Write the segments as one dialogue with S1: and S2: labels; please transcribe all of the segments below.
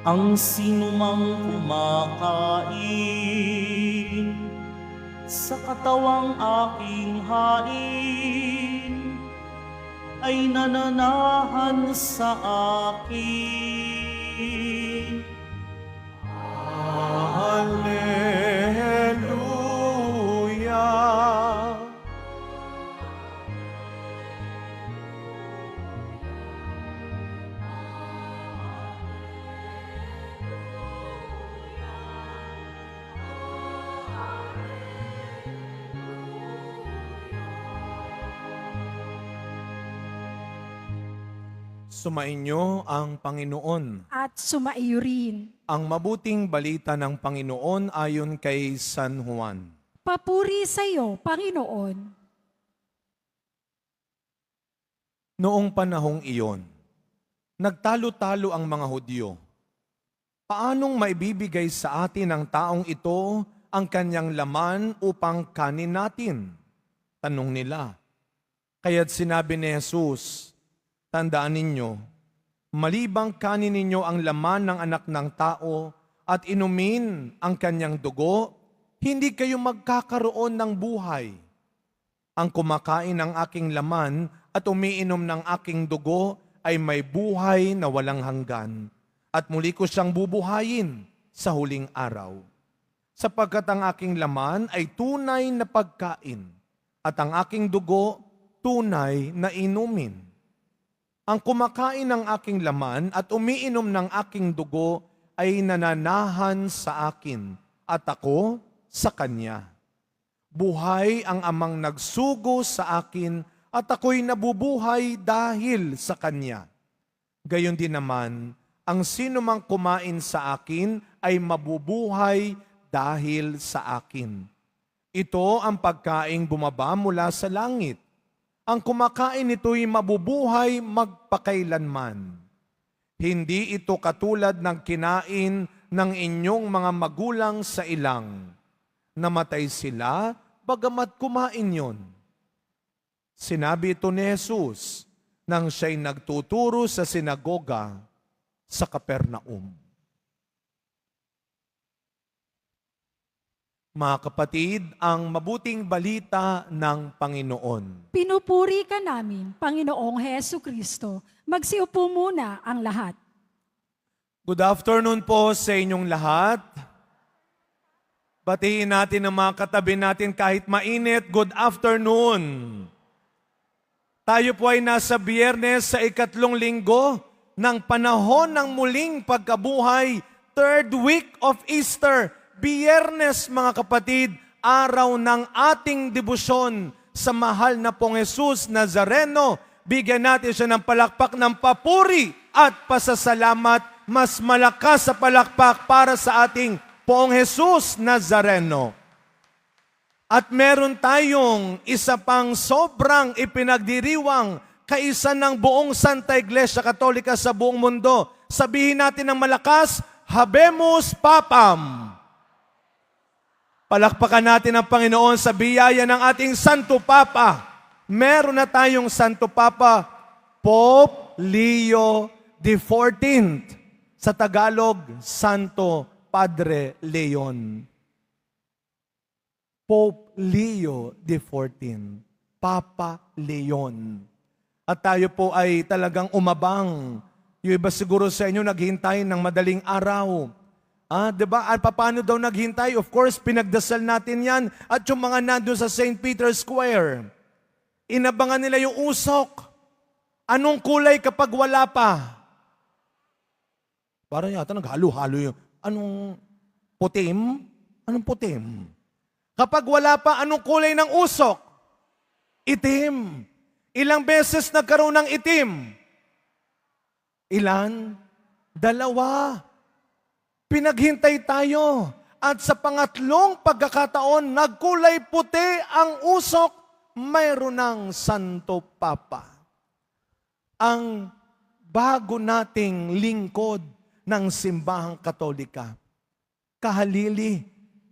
S1: Ang sinumang kumakain sa katawang aking hain ay nananahan sa akin.
S2: Hallelujah. Sumainyo ang Panginoon.
S3: At sumaiyo rin.
S2: Ang mabuting balita ng Panginoon ayon kay San Juan.
S3: Papuri sa iyo, Panginoon.
S2: Noong panahong iyon, nagtalo-talo ang mga Hudyo. Paanong maibibigay sa atin ng taong ito ang kanyang laman upang kanin natin? Tanong nila. Kaya't sinabi ni Jesus, tandaan ninyo, malibang kanin ninyo ang laman ng anak ng tao at inumin ang kanyang dugo, hindi kayo magkakaroon ng buhay. Ang kumakain ng aking laman at umiinom ng aking dugo ay may buhay na walang hanggan. At muli ko siyang bubuhayin sa huling araw. Sapagkat ang aking laman ay tunay na pagkain at ang aking dugo tunay na inumin. Ang kumakain ng aking laman at umiinom ng aking dugo ay nananahan sa akin at ako sa kanya. Buhay ang amang nagsugo sa akin at ako'y nabubuhay dahil sa kanya. Gayon din naman, ang sinumang kumain sa akin ay mabubuhay dahil sa akin. Ito ang pagkaing bumaba mula sa langit. Ang kumakain nito'y mabubuhay magpakailanman. Hindi ito katulad ng kinain ng inyong mga magulang sa ilang. Namatay sila, bagamat kumain yon. Sinabi ito ni Jesus nang siya'y nagtuturo sa sinagoga sa Capernaum. Mga kapatid, ang mabuting balita ng Panginoon.
S3: Pinupuri ka namin, Panginoong Hesu Kristo. Magsiupo muna ang lahat.
S2: Good afternoon po sa inyong lahat. Batiin natin ang mga katabi natin kahit mainit. Good afternoon. Tayo po ay nasa Biyernes sa ikatlong linggo ng panahon ng muling pagkabuhay, third week of Easter. Biyernes, mga kapatid, araw ng ating debosyon sa mahal na pong Jesus Nazareno. Bigyan natin siya ng palakpak ng papuri at pasasalamat. Mas malakas sa palakpak para sa ating Poong Jesus Nazareno. At meron tayong isa pang sobrang ipinagdiriwang kaisa ng buong Santa Iglesia Katolika sa buong mundo. Sabihin natin ng malakas, Habemus Papam. Palakpakan natin ang Panginoon sa biyaya ng ating Santo Papa. Meron na tayong Santo Papa, Pope Leo XIV. Sa Tagalog, Santo Padre Leon. Pope Leo XIV, Papa Leon. At tayo po ay talagang umabang. Yung iba siguro sa inyo naghintay ng madaling araw. Diba? At paano daw naghintay? Of course, pinagdasal natin yan. At yung mga nandun sa St. Peter's Square, inabangan nila yung usok. Anong kulay kapag wala pa? Parang yata naghalo-halo yung, anong putim? Anong putim? Kapag wala pa, anong kulay ng usok? Itim. Ilang beses nagkaroon ng itim? Ilan? 2. Pinaghintay tayo. At sa pangatlong pagkakataon, nagkulay puti ang usok, mayroon ng Santo Papa. Ang bago nating lingkod ng simbahang Katolika, kahalili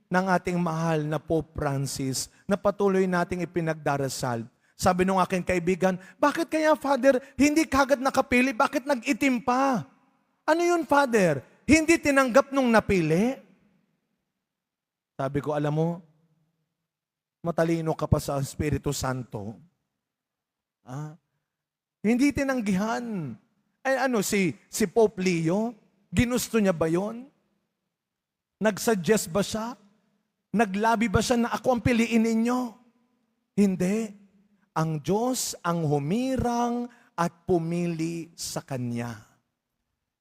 S2: ng ating mahal na Pope Francis na patuloy nating ipinagdarasal. Sabi ng aking kaibigan, bakit kaya, Father, hindi kagad nakapili? Bakit nag-itim pa? Ano yun, Father? Hindi tinanggap nung napili. Sabi ko, alam mo, matalino ka pa sa Espiritu Santo. Hindi tinanggihan. Ay si Pope Leo, ginusto niya ba yon? Nagsuggest ba siya? Naglabi ba siya na ako ang piliin ninyo? Hindi. Ang Diyos ang humirang at pumili sa Kanya.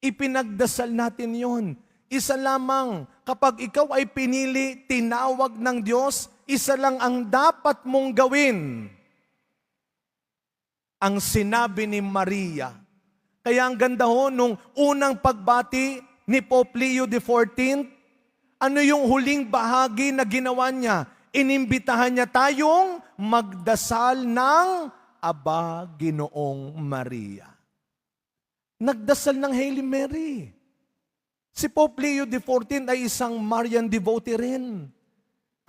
S2: Ipinagdasal natin yon. Isa lamang, kapag ikaw ay pinili, tinawag ng Diyos, isa lang ang dapat mong gawin. Ang sinabi ni Maria. Kaya ang ganda ho, nung unang pagbati ni Pope Leo XIV, ano yung huling bahagi na ginawa niya? Inimbitahan niya tayong magdasal ng Aba Ginoong Maria. Nagdasal ng Hail Mary. Si Pope Leo XIV ay isang Marian devotee rin.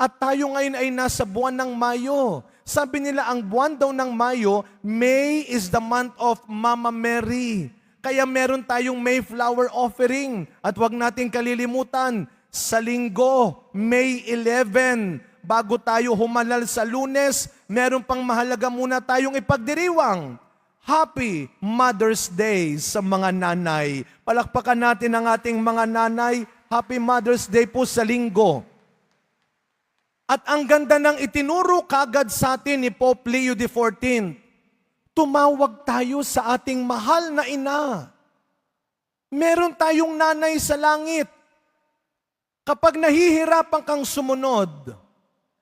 S2: At tayo ngayon ay nasa buwan ng Mayo. Sabi nila ang buwan daw ng Mayo, May is the month of Mama Mary. Kaya meron tayong Mayflower offering. At huwag nating kalilimutan, sa linggo, May 11, bago tayo humalal sa Lunes, meron pang mahalaga muna tayong ipagdiriwang. Happy Mother's Day sa mga nanay. Palakpakan natin ang ating mga nanay. Happy Mother's Day po sa linggo. At ang ganda ng itinuro kagad sa atin ni Pope Leo XIV, tumawag tayo sa ating mahal na ina. Meron tayong nanay sa langit. Kapag nahihirapan kang sumunod,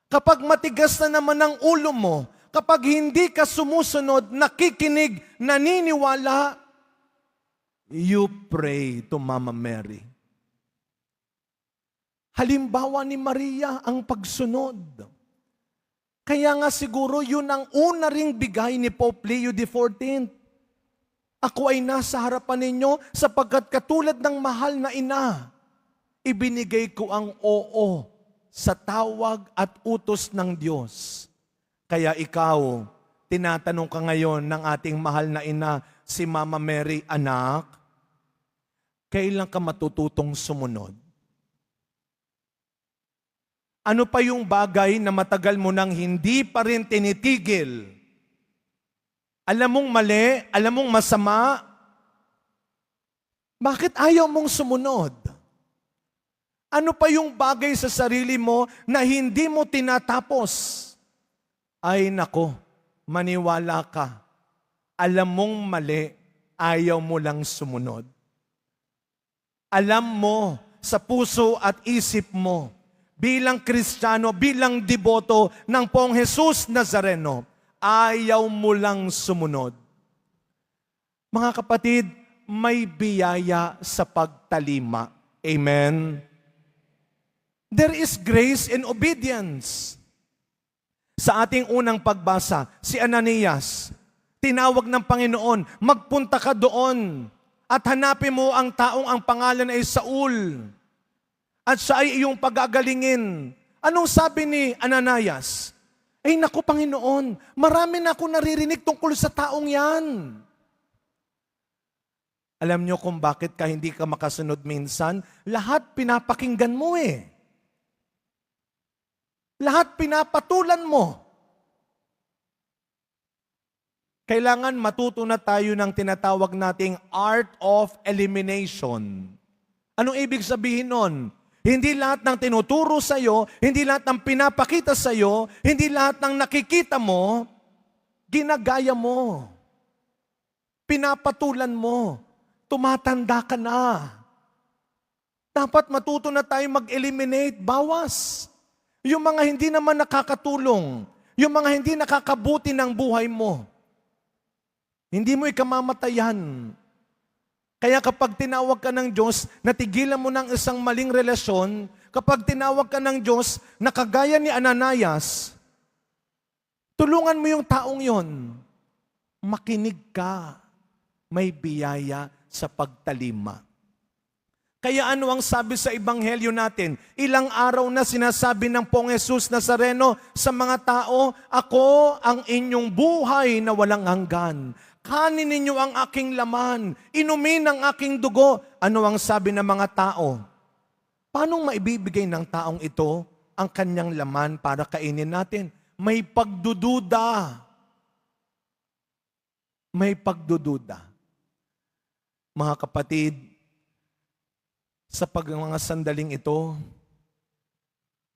S2: kapag matigas na naman ang ulo mo, kapag hindi ka sumusunod, nakikinig, naniniwala, you pray to Mama Mary. Halimbawa ni Maria ang pagsunod. Kaya nga siguro yun ang una ring bigay ni Pope Leo XIV. Ako ay nasa harapan ninyo sapagkat katulad ng mahal na ina, ibinigay ko ang oo sa tawag at utos ng Diyos. Kaya ikaw, tinatanong ka ngayon ng ating mahal na ina, si Mama Mary, anak, kailan ka matututong sumunod? Ano pa yung bagay na matagal mo nang hindi pa rin tinitigil? Alam mong mali, alam mong masama, bakit ayaw mong sumunod? Ano pa yung bagay sa sarili mo na hindi mo tinatapos? Ay nako, maniwala ka. Alam mong mali, ayaw mo lang sumunod. Alam mo sa puso at isip mo, bilang Kristiyano, bilang deboto ng Poong Jesus Nazareno, ayaw mo lang sumunod. Mga kapatid, may biyaya sa pagtalima. Amen? There is grace in obedience. Sa ating unang pagbasa, si Ananias, tinawag ng Panginoon, magpunta ka doon at hanapin mo ang taong ang pangalan ay Saul. At siya ay iyong pagagalingin. Anong sabi ni Ananias? Ay naku Panginoon, marami na ako naririnig tungkol sa taong yan. Alam niyo kung bakit ka hindi ka makasunod minsan? Lahat pinapakinggan mo eh. Lahat pinapatulan mo. Kailangan matuto na tayo ng tinatawag nating art of elimination. Anong ibig sabihin nun? Hindi lahat ng tinuturo sa'yo, hindi lahat ng pinapakita sa'yo, hindi lahat ng nakikita mo, ginagaya mo. Pinapatulan mo. Tumatanda ka na. Dapat matuto na tayo mag-eliminate, bawas. Yung mga hindi naman nakakatulong, yung mga hindi nakakabuti ng buhay mo, hindi mo ikamamatayan. Kaya kapag tinawag ka ng Diyos, natigilan mo ng isang maling relasyon, kapag tinawag ka ng Diyos, nakagaya ni Ananias, tulungan mo yung taong yon. Makinig ka, may biyaya sa pagtalima. Kaya ano ang sabi sa Ebanghelyo natin? Ilang araw na sinasabi ng Poong Jesus Nazareno sa mga tao, ako ang inyong buhay na walang hanggan. Kanin ninyo ang aking laman, inumin ang aking dugo. Ano ang sabi ng mga tao? Paano maibibigay ng taong ito ang kanyang laman para kainin natin? May pagdududa. May pagdududa. Mga kapatid, sa mga sandaling ito,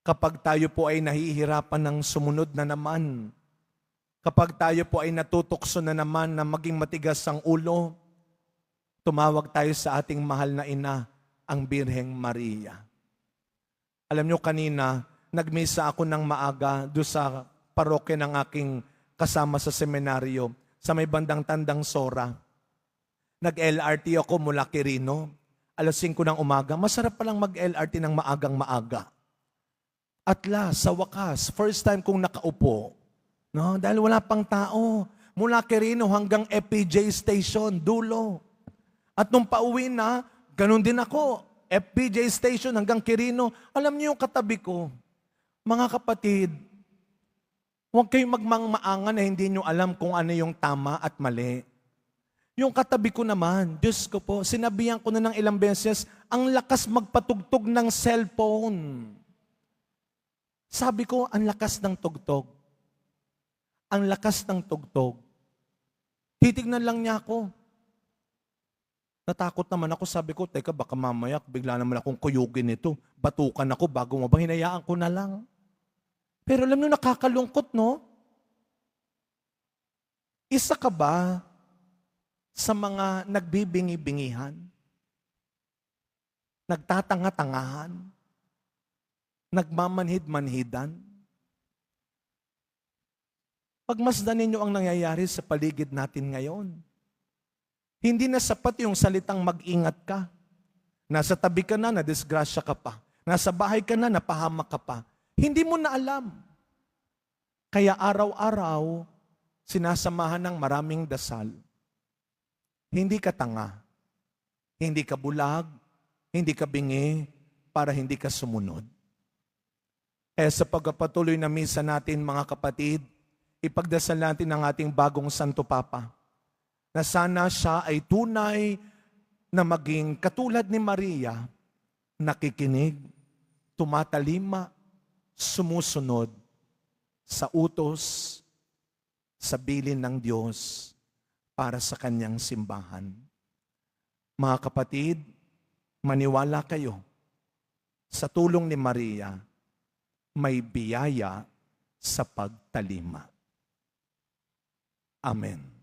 S2: kapag tayo po ay nahihirapan ng sumunod na naman, kapag tayo po ay natutokso na naman na maging matigas ang ulo, tumawag tayo sa ating mahal na ina, ang Birheng Maria. Alam nyo, kanina, nagmisa ako ng maaga doon sa parokya ng aking kasama sa seminaryo, sa may bandang Tandang Sora. Nag-LRT ako mula Quirino, alas 5 ng umaga. Masarap palang mag-LRT ng maagang maaga. At last, sa wakas, first time kong nakaupo, no? Dahil wala pang tao. Mula Quirino hanggang FPJ Station, dulo. At nung pauwi na, ganun din ako. FPJ Station hanggang Quirino. Alam niyo yung katabi ko, mga kapatid, huwag kayong magmangmaangan na hindi niyo alam kung ano yung tama at mali. Yung katabi ko naman, Diyos ko po, sinabihan ko na ng ilang beses, ang lakas magpatugtog ng cellphone. Sabi ko, ang lakas ng tugtog. Ang lakas ng tugtog. Titignan lang niya ako. Natakot naman ako, sabi ko, teka, baka mamaya, bigla naman akong kuyugin ito. Batukan ako bago mo ba, hinayaan ko na lang. Pero alam niyo, nakakalungkot, no? Isa ka ba sa mga nagbibingi-bingihan, nagtatanga-tangahan, nagmamanhid-manhidan? Pagmasdan ninyo ang nangyayari sa paligid natin ngayon. Hindi na sapat yung salitang mag-ingat ka. Nasa tabi ka na, nadisgrasya ka pa. Nasa bahay ka na, napahamak ka pa. Hindi mo na alam. Kaya araw-araw, sinasamahan ng maraming dasal. Hindi ka tanga, hindi ka bulag, hindi ka bingi, para hindi ka sumunod. Kaya sa pagpapatuloy na misa natin, mga kapatid, ipagdasal natin ang ating bagong Santo Papa, na sana siya ay tunay na maging katulad ni Maria, nakikinig, tumatalima, sumusunod sa utos, sa bilin ng Diyos, para sa kanyang simbahan. Mga kapatid, maniwala kayo, sa tulong ni Maria, may biyaya sa pagtalima. Amen.